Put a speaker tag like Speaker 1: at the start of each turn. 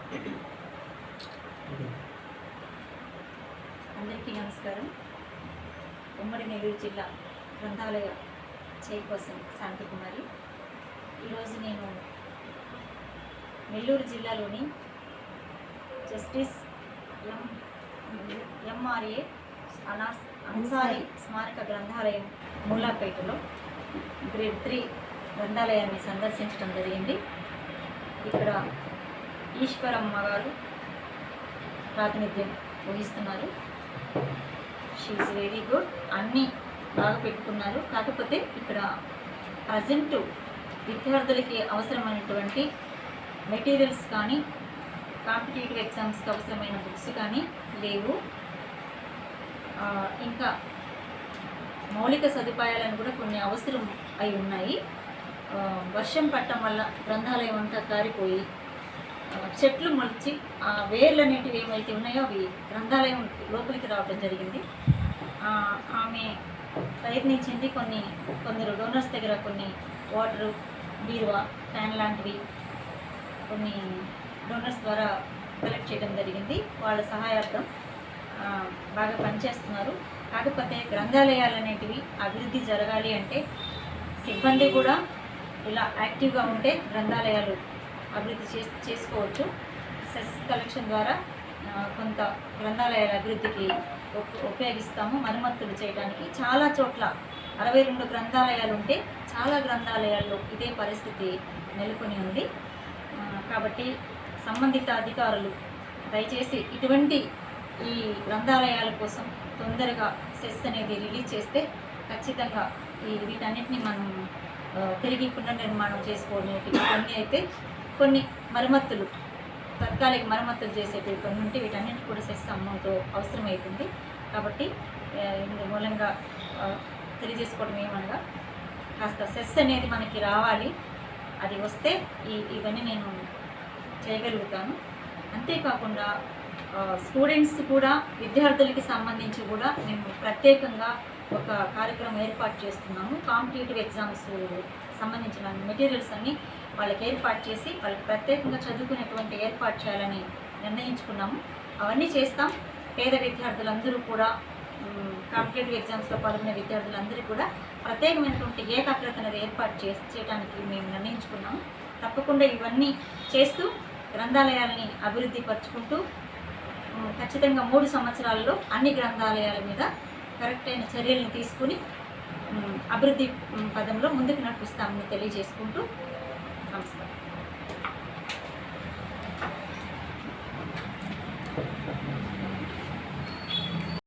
Speaker 1: అందరికీ నమస్కారం. ఉమ్మడి నెల్లూరు జిల్లా గ్రంథాలయ చైర్పర్సన్ శాంతకుమారి. ఈరోజు నేను నెల్లూరు జిల్లాలోని జస్టిస్ ఎంఆర్ఏ అన్సారీ స్మారక గ్రంథాలయం మూలాపేటలో గ్రేడ్ 3 గ్రంథాలయాన్ని సందర్శించడం జరిగింది. ఇక్కడ ఈశ్వరమ్మ గారు ప్రాతినిధ్యం వహిస్తున్నారు. షీఈస్ వెరీ గుడ్, అన్నీ బాగా పెట్టుకున్నారు. కాకపోతే ఇక్కడ ప్రజెంట్ విద్యార్థులకి అవసరమైనటువంటి మెటీరియల్స్ కానీ, కాంపిటేటివ్ ఎగ్జామ్స్కి అవసరమైన బుక్స్ కానీ లేవు. ఇంకా మౌలిక సదుపాయాలను కూడా కొన్ని అవసరం అయి ఉన్నాయి. వర్షం పట్టడం వల్ల గ్రంథాలయం అంతా కారిపోయి చెట్లు మొలిచి ఆ వేర్లు అనేటివి ఏమైతే ఉన్నాయో అవి గ్రంథాలయం లోపలికి రావడం జరిగింది. ఆమె ప్రయత్నించింది. కొందరు డోనర్స్ దగ్గర కొన్ని వాటరు, బీరువా, ఫ్యాన్ లాంటివి కొన్ని డోనర్స్ ద్వారా కలెక్ట్ చేయడం జరిగింది. వాళ్ళ సహాయార్థం బాగా పనిచేస్తున్నారు. కాకపోతే గ్రంథాలయాలు అనేటివి అభివృద్ధి జరగాలి అంటే సిబ్బంది కూడా ఇలా యాక్టివ్గా ఉంటే గ్రంథాలయాలు అభివృద్ధి చేసుకోవచ్చు. సెస్ కలెక్షన్ ద్వారా కొంత గ్రంథాలయాల అభివృద్ధికి ఉపయోగిస్తాము. మరమ్మతులు చేయడానికి చాలా చోట్ల 62 గ్రంథాలయాలు ఉంటే చాలా గ్రంథాలయాల్లో ఇదే పరిస్థితి నెలకొని ఉంది. కాబట్టి సంబంధిత అధికారులు దయచేసి ఇటువంటి ఈ గ్రంథాలయాల కోసం తొందరగా సెస్ అనేది రిలీజ్ చేస్తే ఖచ్చితంగా వీటన్నిటిని మనం తిరిగి పునర్నిర్మాణం చేసుకోవడం. కొన్ని అయితే కొన్ని మరమ్మతులు, తాత్కాలిక మరమ్మతులు చేసేటివి కొన్ని ఉంటే వీటన్నిటి కూడా సెస్ అమౌంట్ అవసరమవుతుంది. కాబట్టి ఇందు మూలంగా తెలియజేసుకోవడం ఏమనగా కాస్త సెస్ అనేది మనకి రావాలి. అది వస్తే ఇవన్నీ నేను చేయగలుగుతాను. అంతేకాకుండా స్టూడెంట్స్ కూడా, విద్యార్థులకి సంబంధించి కూడా మేము ప్రత్యేకంగా ఒక కార్యక్రమం ఏర్పాటు చేస్తున్నాము. కాంపిటేటివ్ ఎగ్జామ్స్ సంబంధించిన మెటీరియల్స్ అన్నీ వాళ్ళకి ఏర్పాటు చేసి వాళ్ళకి ప్రత్యేకంగా చదువుకునేటువంటి ఏర్పాటు చేయాలని నిర్ణయించుకున్నాము. అవన్నీ చేస్తాం. పేద విద్యార్థులందరూ కూడా, కాంపిటేటివ్ ఎగ్జామ్స్లో పాల్గొనే విద్యార్థులందరూ కూడా ప్రత్యేకమైనటువంటి ఏకాగ్రత అనేది ఏర్పాటు చేయడానికి మేము నిర్ణయించుకున్నాము. తప్పకుండా ఇవన్నీ చేస్తూ గ్రంథాలయాలని అభివృద్ధి పరుచుకుంటూ ఖచ్చితంగా 3 సంవత్సరాల్లో అన్ని గ్రంథాలయాల మీద కరెక్ట్ అయిన చర్యలను తీసుకుని అభివృద్ధి పదంలో ముందుకు నడిపిస్తామని తెలియజేసుకుంటూ నమస్కారం.